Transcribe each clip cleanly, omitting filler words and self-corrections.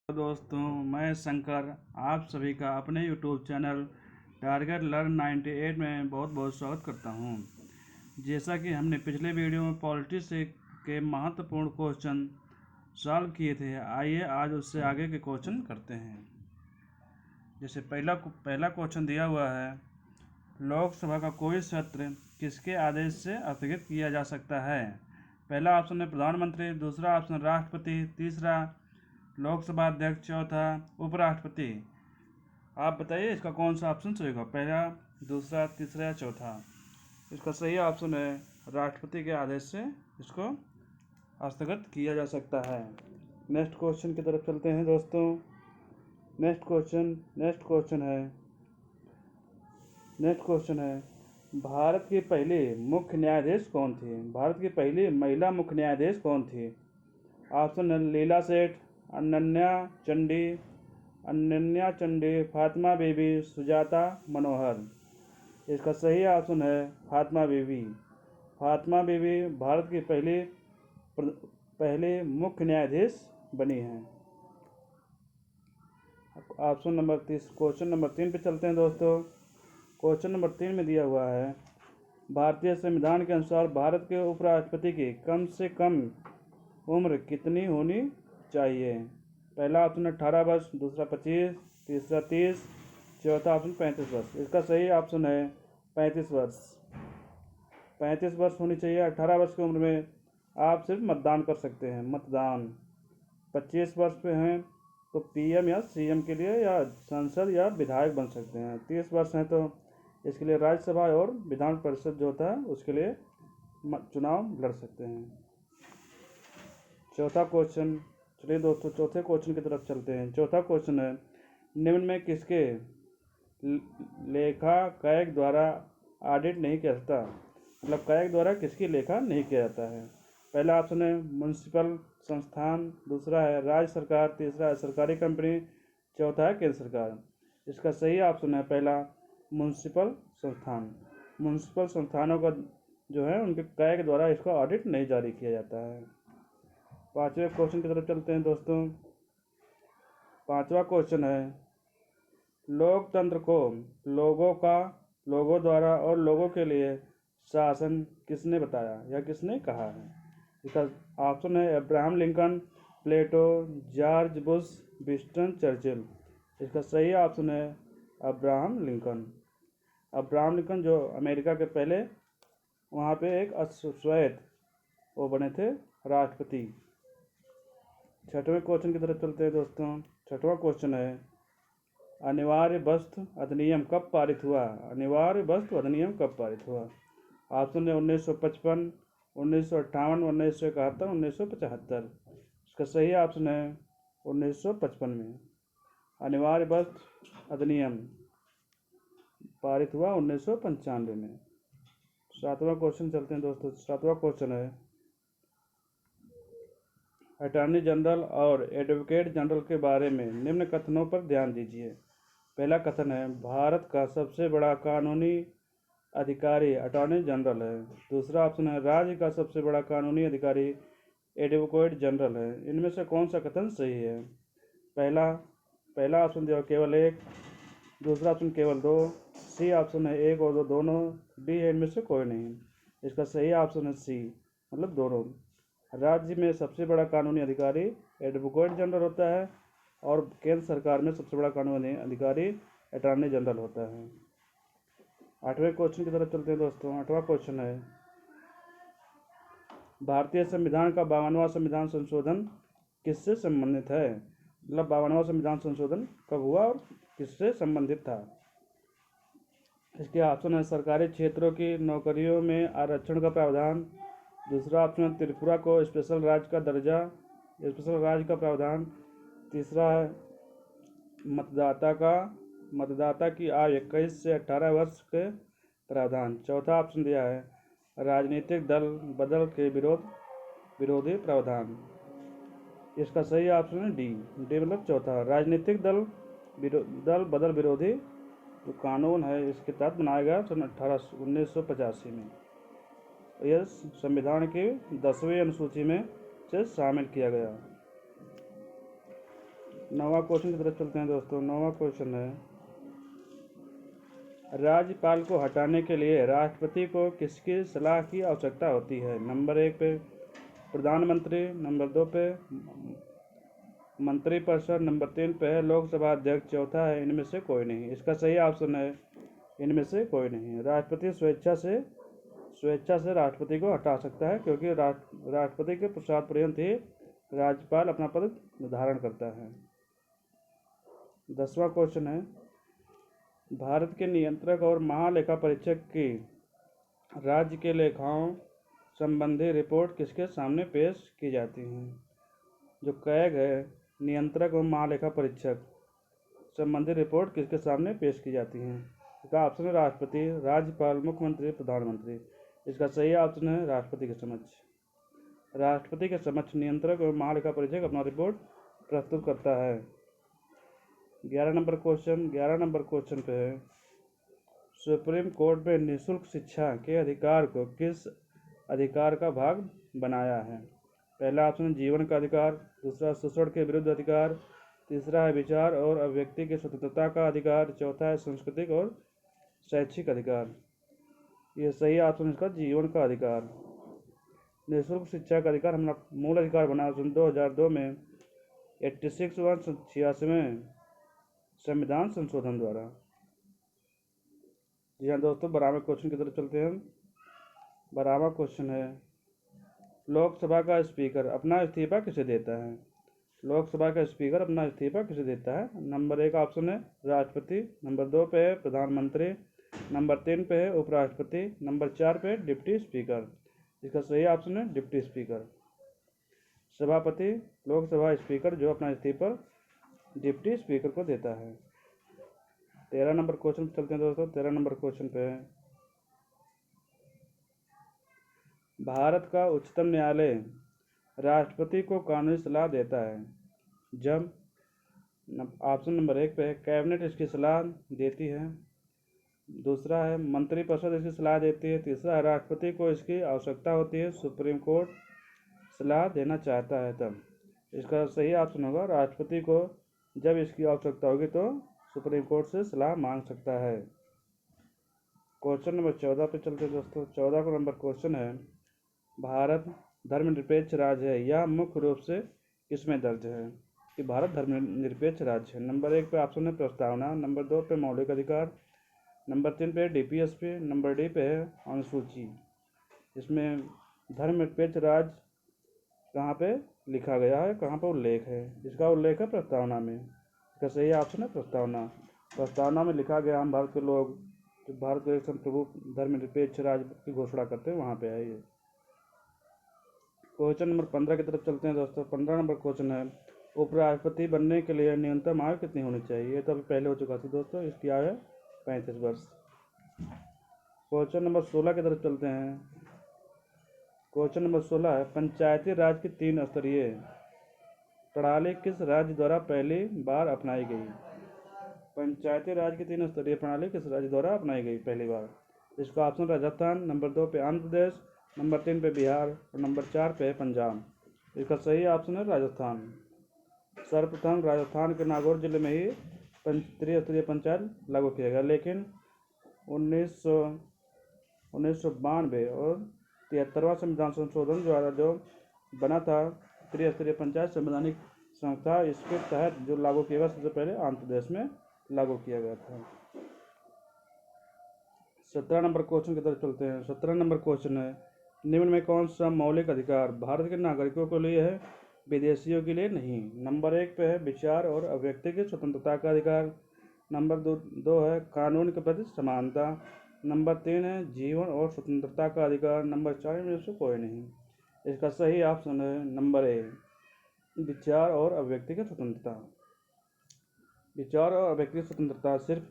दोस्तों, मैं शंकर आप सभी का अपने YouTube चैनल टारगेट लर्न 98 में बहुत बहुत स्वागत करता हूं। जैसा कि हमने पिछले वीडियो में पॉलिटिक्स के महत्वपूर्ण क्वेश्चन सॉल्व किए थे, आइए आज उससे आगे के क्वेश्चन करते हैं। जैसे पहला क्वेश्चन दिया हुआ है, लोकसभा का कोई सत्र किसके आदेश से स्थगित किया जा सकता है? पहला ऑप्शन है प्रधानमंत्री, दूसरा ऑप्शन राष्ट्रपति, तीसरा लोकसभा अध्यक्ष, चौथा उपराष्ट्रपति। आप बताइए इसका कौन सा ऑप्शन सही होगा, पहला, दूसरा, तीसरा या चौथा? इसका सही ऑप्शन है राष्ट्रपति के आदेश से इसको स्थगित किया जा सकता है। नेक्स्ट क्वेश्चन की तरफ चलते हैं दोस्तों। नेक्स्ट क्वेश्चन है भारत की पहली मुख्य न्यायाधीश कौन थी? भारत की पहली महिला मुख्य न्यायाधीश कौन थी? ऑप्शन है लीला सेठ, अनन्या चंडी, फातिमा बीबी, सुजाता मनोहर। इसका सही ऑप्शन है फातिमा बीबी। फातिमा बीबी भारत की पहली मुख्य न्यायाधीश बनी हैं। क्वेश्चन नंबर 3 पे चलते हैं दोस्तों। क्वेश्चन नंबर 3 में दिया हुआ है, भारतीय संविधान के अनुसार भारत के उपराष्ट्रपति की कम से कम उम्र कितनी होनी चाहिए? पहला ऑप्शन 18 वर्ष, दूसरा 25, तीसरा 30, चौथा ऑप्शन 35 वर्ष। इसका सही ऑप्शन है 35 वर्ष। 35 वर्ष होनी चाहिए। 18 वर्ष की उम्र में आप सिर्फ मतदान कर सकते हैं, मतदान। 25 वर्ष पे हैं तो पीएम या सीएम के लिए या सांसद या विधायक बन सकते हैं। 30 वर्ष हैं तो इसके लिए राज्यसभा और विधान परिषद जो होता है उसके लिए चुनाव लड़ सकते हैं। चौथा क्वेश्चन, चलिए दोस्तों चौथे क्वेश्चन की तरफ चलते हैं। चौथा क्वेश्चन है, निम्न में किसके लेखा कैग द्वारा ऑडिट नहीं किया जाता? मतलब कैग द्वारा किसकी लेखा नहीं किया जाता है? पहला ऑप्शन है म्युनिसिपल संस्थान, दूसरा है राज्य सरकार, तीसरा है सरकारी कंपनी, चौथा है केंद्र सरकार। इसका सही ऑप्शन है पहला म्युनिसिपल संस्थान। म्युनिसिपल संस्थानों का जो है उनके कैग द्वारा इसका ऑडिट नहीं जारी किया जाता है। पांचवें क्वेश्चन की तरफ चलते हैं दोस्तों। पांचवा क्वेश्चन है, लोकतंत्र को लोगों द्वारा और लोगों के लिए शासन किसने बताया या किसने कहा है? इसका ऑप्शन है अब्राहम लिंकन, प्लेटो, जॉर्ज बुश, विंस्टन चर्चिल। इसका सही ऑप्शन है अब्राहम लिंकन। अब्राहम लिंकन जो अमेरिका के पहले वहाँ पे एक अश्वेत वो बने थे राष्ट्रपति। छठवें क्वेश्चन की तरफ चलते हैं दोस्तों। छठवां क्वेश्चन है, अनिवार्य वस्तु अधिनियम कब पारित हुआ? अनिवार्य वस्तु अधिनियम कब पारित हुआ? ऑप्शन है 1955, 1958, 1971, 1975। इसका सही ऑप्शन है 1955 में। अनिवार्य वस्तु अधिनियम पारित हुआ 1995 में। सातवां क्वेश्चन चलते हैं दोस्तों। सातवां क्वेश्चन है, अटॉर्नी जनरल और एडवोकेट जनरल के बारे में निम्न कथनों पर ध्यान दीजिए। पहला कथन है, भारत का सबसे बड़ा कानूनी अधिकारी अटॉर्नी जनरल है। दूसरा ऑप्शन है, राज्य का सबसे बड़ा कानूनी अधिकारी एडवोकेट जनरल है। इनमें से कौन सा कथन सही है? पहला ऑप्शन दिया केवल एक, दूसरा ऑप्शन केवल दो, सी ऑप्शन है एक और दो दोनों, डी है इनमें से कोई नहीं। इसका सही ऑप्शन है सी, मतलब दोनों। राज्य में सबसे बड़ा कानूनी अधिकारी एडवोकेट जनरल होता है और केंद्र सरकार में सबसे बड़ा कानूनी अधिकारी अटॉर्नी जनरल होता है। आठवें क्वेश्चन की तरफ चलते हैं दोस्तों। आठवां क्वेश्चन है, भारतीय संविधान का 52वां संविधान संशोधन किससे संबंधित है? मतलब 52वां संविधान संशोधन कब हुआ और किससे संबंधित था? इसके ऑप्शन है सरकारी क्षेत्रों की नौकरियों में आरक्षण का प्रावधान, दूसरा ऑप्शन है त्रिपुरा को स्पेशल राज्य का प्रावधान, तीसरा है मतदाता की आयु 21 से 18 वर्ष के प्रावधान, चौथा ऑप्शन दिया है राजनीतिक दल बदल के विरोधी प्रावधान। इसका सही ऑप्शन है डी मतलब चौथा, राजनीतिक दल बदल विरोधी जो कानून है इसके तहत बनाया गया सन 1985 में। यह संविधान की 10वीं अनुसूची में से शामिल किया गया। 9वां क्वेश्चन की तरफ चलते हैं दोस्तों। 9वां क्वेश्चन है, राज्यपाल को हटाने के लिए राष्ट्रपति को किसकी सलाह की आवश्यकता होती है? नंबर 1 पे प्रधानमंत्री, नंबर 2 पे मंत्रिपरिषद, नंबर 3 पे है लोकसभा अध्यक्ष, चौथा है इनमें से कोई नहीं। इसका सही ऑप्शन है इनमें से कोई नहीं। राष्ट्रपति स्वेच्छा से राष्ट्रपति को हटा सकता है, क्योंकि राष्ट्रपति के प्रसाद पर्यंत ही राज्यपाल अपना पद निर्धारण करता है। 10वां क्वेश्चन है, भारत के नियंत्रक और महालेखा परीक्षक की राज्य के लेखाओं संबंधी रिपोर्ट किसके सामने पेश की जाती है? जो कैग है, नियंत्रक और महालेखा परीक्षक संबंधी रिपोर्ट किसके सामने पेश की जाती है? इसका ऑप्शन है राष्ट्रपति, राज्यपाल, मुख्यमंत्री, प्रधानमंत्री। इसका सही ऑप्शन है राष्ट्रपति के समक्ष। राष्ट्रपति के समक्ष नियंत्रक और महालेखा परीक्षक अपना रिपोर्ट प्रस्तुत करता है। 11 नंबर क्वेश्चन पे है, सुप्रीम कोर्ट में निःशुल्क शिक्षा के अधिकार को किस अधिकार का भाग बनाया है? पहला ऑप्शन है जीवन का अधिकार, दूसरा शोषण के विरुद्ध अधिकार, तीसरा है विचार और अभिव्यक्ति की स्वतंत्रता का अधिकार, चौथा है सांस्कृतिक और शैक्षिक अधिकार। ये सही ऑप्शन इसका जीवन का अधिकार। निःशुल्क शिक्षा का अधिकार हमारा मूल अधिकार बना 2002 में 86वें संविधान संशोधन द्वारा। जी हाँ दोस्तों, 12वें क्वेश्चन की तरफ चलते हैं। 12वां क्वेश्चन है, लोकसभा का स्पीकर अपना इस्तीफा किसे देता है? लोकसभा का स्पीकर अपना इस्तीफा किसे देता है? नंबर 1 ऑप्शन है राष्ट्रपति, नंबर 2 पे है प्रधानमंत्री, नंबर 3 पे है उपराष्ट्रपति, नंबर 4 पे है डिप्टी स्पीकर। इसका सही ऑप्शन है डिप्टी स्पीकर। सभापति, लोकसभा स्पीकर जो अपना इस्तीफा डिप्टी स्पीकर को देता है। 13 नंबर क्वेश्चन चलते हैं दोस्तों। 13 नंबर क्वेश्चन पे है, भारत का उच्चतम न्यायालय राष्ट्रपति को कानूनी सलाह देता है जब, ऑप्शन नंबर 1 पे है कैबिनेट इसकी सलाह देती है, दूसरा है मंत्रिपरिषद इसकी सलाह देती है, तीसरा है राष्ट्रपति को इसकी आवश्यकता होती है, सुप्रीम कोर्ट सलाह देना चाहता है तब। इसका सही ऑप्शन होगा राष्ट्रपति को जब इसकी आवश्यकता होगी तो सुप्रीम कोर्ट से सलाह मांग सकता है। क्वेश्चन नंबर 14 पे चलते हैं दोस्तों। 14 का नंबर क्वेश्चन है, भारत धर्मनिरपेक्ष राज्य है, यह मुख्य रूप से किसमें दर्ज है कि भारत धर्मनिरपेक्ष राज्य है? नंबर 1 पे ऑप्शन है प्रस्तावना, नंबर 2 पे मौलिक अधिकार, नंबर 3 पे डीपीएसपी, नंबर डी पे है अनुसूची। इसमें धर्मनिरपेक्ष राज्य कहाँ पे लिखा गया है, कहाँ पर उल्लेख है? इसका उल्लेख है प्रस्तावना में। इसका सही ऑप्शन है प्रस्तावना। प्रस्तावना में लिखा गया हम भारत के लोग जो भारत को एक संप्रभु धर्मनिरपेक्ष राज्य की घोषणा करते हैं, वहाँ पे है ये। क्वेश्चन नंबर 15 की तरफ चलते हैं दोस्तों। 15 नंबर क्वेश्चन है, उपराष्ट्रपति बनने के लिए न्यूनतम आयु कितनी होनी चाहिए? ये तो अभी पहले हो चुका था दोस्तों, इसकी आयु है 35 वर्ष। क्वेश्चन नंबर 16 की तरफ चलते हैं। क्वेश्चन नंबर 16 है, पंचायती राज की 3 स्तरीय प्रणाली किस राज्य द्वारा पहली बार अपनाई गई? पंचायती राज की 3 स्तरीय प्रणाली किस राज्य द्वारा अपनाई गई पहली बार? इसका ऑप्शन राजस्थान, नंबर 2 पे आंध्र प्रदेश, नंबर 3 पे बिहार और नंबर 4 पे पंजाब। इसका सही ऑप्शन है राजस्थान। सर्वप्रथम राजस्थान के नागौर जिले में ही त्रिस्तरीय पंचायत लागू किया गया, लेकिन 1992 और 73वां संविधान संशोधन द्वारा जो बना था त्रिस्तरीय पंचायत संवैधानिक संस्था, इसके तहत जो लागू किया गया सबसे पहले आंध्र प्रदेश में लागू किया गया था। 17 नंबर क्वेश्चन की तरफ चलते हैं। 17 नंबर क्वेश्चन है, निम्न में कौन सा मौलिक अधिकार भारत के नागरिकों के लिए है, विदेशियों के लिए नहीं? नंबर 1 पे है विचार और अभिव्यक्ति की स्वतंत्रता का अधिकार, नंबर 2 है कानून के प्रति समानता, नंबर 3 है जीवन और स्वतंत्रता का अधिकार, नंबर 4 में से कोई नहीं। इसका सही ऑप्शन है नंबर ए, विचार और अभिव्यक्ति की स्वतंत्रता। विचार और अभिव्यक्ति की स्वतंत्रता सिर्फ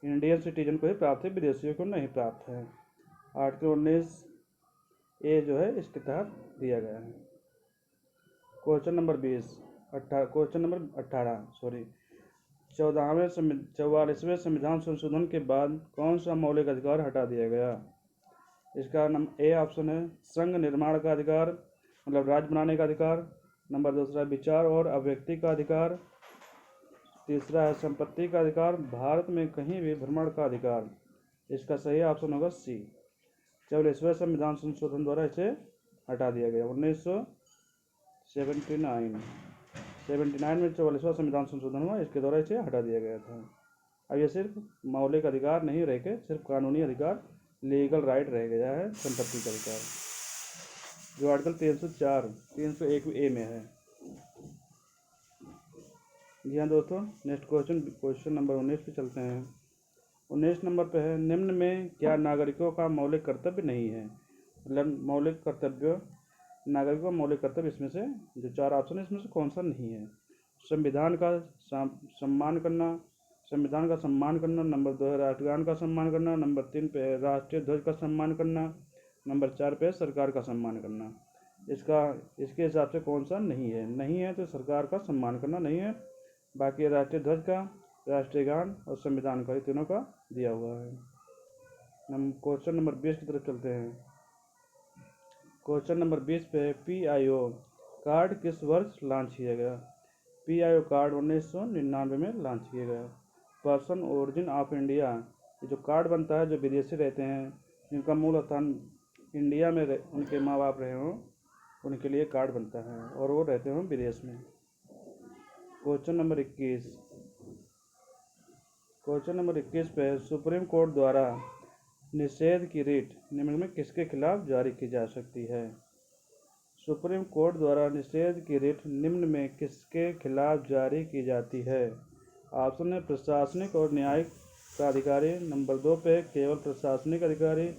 इंडियन सिटीजन को ही प्राप्त है, विदेशियों को नहीं प्राप्त है। आर्टिकल 19 ए जो है इसके तहत दिया गया है। क्वेश्चन नंबर 18 44वें संविधान संशोधन के बाद कौन सा मौलिक अधिकार हटा दिया गया? इसका ए ऑप्शन है संघ निर्माण का अधिकार, मतलब राज्य बनाने का अधिकार, नंबर 2 विचार और अभिव्यक्ति का अधिकार, तीसरा है संपत्ति का अधिकार, भारत में कहीं भी भ्रमण का अधिकार। इसका सही ऑप्शन होगा सी। 44वें संविधान संशोधन द्वारा इसे हटा दिया गया 1979 में 44वां संविधान संशोधन हुआ, इसके द्वारा इसे हटा दिया गया था। अब ये सिर्फ मौलिक अधिकार नहीं रह के सिर्फ कानूनी अधिकार, लीगल राइट रह गया है संपत्ति का अधिकार, जो आर्टिकल 301A में है। जी हाँ दोस्तों, नेक्स्ट क्वेश्चन नंबर 19 पे चलते हैं। 19 नंबर पे है, निम्न में क्या नागरिकों का मौलिक कर्तव्य नहीं है। मतलब नागरिकों का मौलिक कर्तव्य इसमें से जो 4 ऑप्शन है इसमें से कौन सा नहीं है। संविधान का सम्मान करना, नंबर 2 है राष्ट्रगान का सम्मान करना, नंबर 3 पे है राष्ट्रीय ध्वज का सम्मान करना, नंबर 4 पे है सरकार का सम्मान करना। इसके हिसाब से कौन सा नहीं है तो सरकार का सम्मान करना नहीं है, बाकी राष्ट्रीय ध्वज का, राष्ट्रीय गान और संविधान का, ये तीनों का दिया हुआ है। हम क्वेश्चन नंबर 20 की तरफ चलते हैं। क्वेश्चन नंबर 20 पे PIO कार्ड किस वर्ष लॉन्च किया गया। PIO कार्ड 1999 में लॉन्च किया गया। पर्सन ओरिजिन ऑफ इंडिया, ये जो कार्ड बनता है जो विदेशी रहते हैं, जिनका मूल स्थान इंडिया में उनके माँ बाप रहे हों, उनके लिए कार्ड बनता है और वो रहते हों विदेश में। क्वेश्चन नंबर 21 पे सुप्रीम कोर्ट द्वारा निषेध की रिट निम्न में किसके खिलाफ जारी की जा सकती है। सुप्रीम कोर्ट द्वारा निषेध की रिट निम्न में किसके खिलाफ जारी की जाती है। ऑप्शन है प्रशासनिक और न्यायिक प्राधिकारी, नंबर 2 पे केवल प्रशासनिक अधिकारी,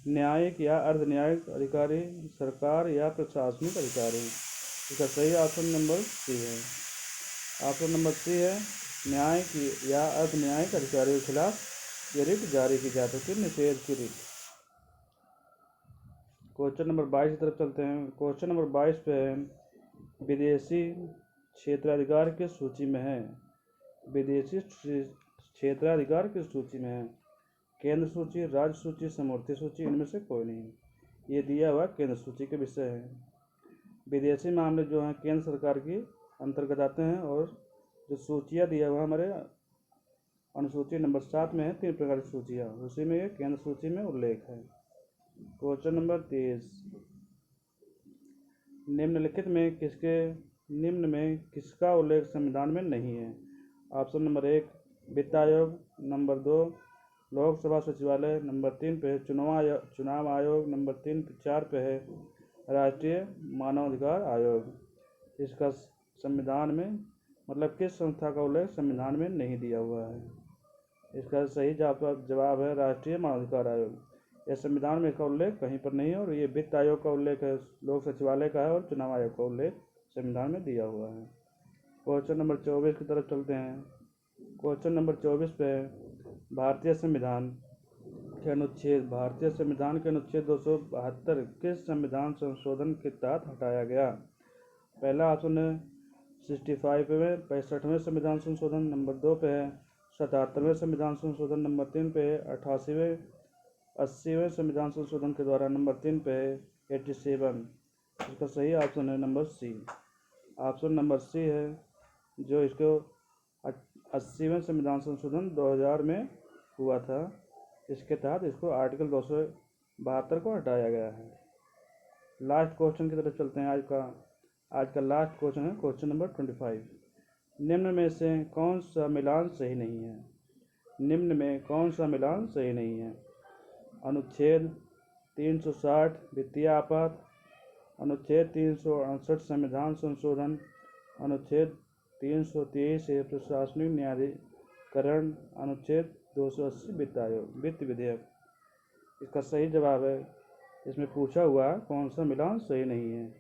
न्यायिक या अर्ध न्यायिक अधिकारी, सरकार या प्रशासनिक अधिकारी। इसका सही ऑप्शन नंबर सी है। ऑप्शन नंबर सी है, न्यायिक या अर्ध न्यायिक अधिकारियों के खिलाफ ये रिट जारी की जा सकती है, निषेध की रिट। क्वेश्चन नंबर 22 की तरफ चलते हैं। क्वेश्चन नंबर 22 पे विदेशी क्षेत्राधिकार किस सूची में है। विदेशी क्षेत्राधिकार किस सूची में है। केंद्र सूची, राज्य सूची, समवर्ती सूची, इनमें से कोई नहीं। ये दिया हुआ केंद्र सूची के विषय है। विदेशी मामले जो हैं केंद्र सरकार की अंतर्गत आते हैं, और जो सूचियाँ दिया हुआ हमारे अनुसूची नंबर 7 में है 3 प्रकार की सूचियाँ, उसी में ये केंद्र सूची में उल्लेख है। क्वेश्चन नंबर 23, निम्नलिखित में किसका उल्लेख संविधान में नहीं है। ऑप्शन नंबर 1 वित्त आयोग, नंबर 2 लोकसभा सचिवालय, नंबर 3 पे है चुनाव आयोग, नंबर 4 पे है राष्ट्रीय मानवाधिकार आयोग। इसका संविधान में मतलब किस संस्था का उल्लेख संविधान में नहीं दिया हुआ है। इसका सही जवाब है राष्ट्रीय मानवाधिकार आयोग। यह संविधान में इसका उल्लेख कहीं पर नहीं है, और ये वित्त आयोग का उल्लेख है, लोक सचिवालय का है, और चुनाव आयोग का उल्लेख संविधान में दिया हुआ है। क्वेश्चन नंबर 24 की तरफ चलते हैं। क्वेश्चन नंबर 24 पे भारतीय संविधान के अनुच्छेद 272 किस संविधान संशोधन के तहत हटाया गया। पहला ऑप्शन है 65वें संविधान संशोधन, नंबर 2 पे है 77वें संविधान संशोधन, नंबर 3 पे है 80वें संविधान संशोधन के द्वारा, नंबर 3 पे है 87। इसका सही ऑप्शन है number C. Option number C है, जो इसको 80वें संविधान संशोधन 2000 में हुआ था, इसके तहत इसको आर्टिकल 272 को हटाया गया है। लास्ट क्वेश्चन की तरफ चलते हैं। आज का लास्ट क्वेश्चन है क्वेश्चन नंबर 25। निम्न में से कौन सा मिलान सही नहीं है। अनुच्छेद 360 वित्तीय आपात, अनुच्छेद 368 संविधान संशोधन, अनुच्छेद 323 प्रशासनिक न्यायाधिकरण, अनुच्छेद 280 वित्त विधेयक। इसका सही जवाब है, इसमें पूछा हुआ कौन सा मिलान सही नहीं है।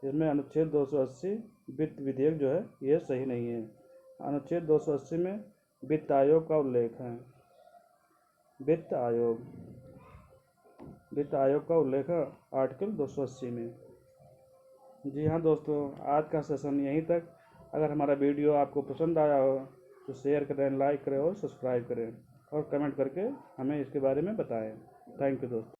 इसमें अनुच्छेद 280 वित्त विधेयक जो है ये सही नहीं है। अनुच्छेद 280 में वित्त आयोग का उल्लेख है। वित्त आयोग का उल्लेख है आर्टिकल 280 में। जी हाँ दोस्तों, आज का सेशन यहीं तक। अगर हमारा वीडियो आपको पसंद आया हो तो शेयर करें, लाइक करें और सब्सक्राइब करें, और कमेंट करके हमें इसके बारे में बताएं। थैंक यू दोस्तों।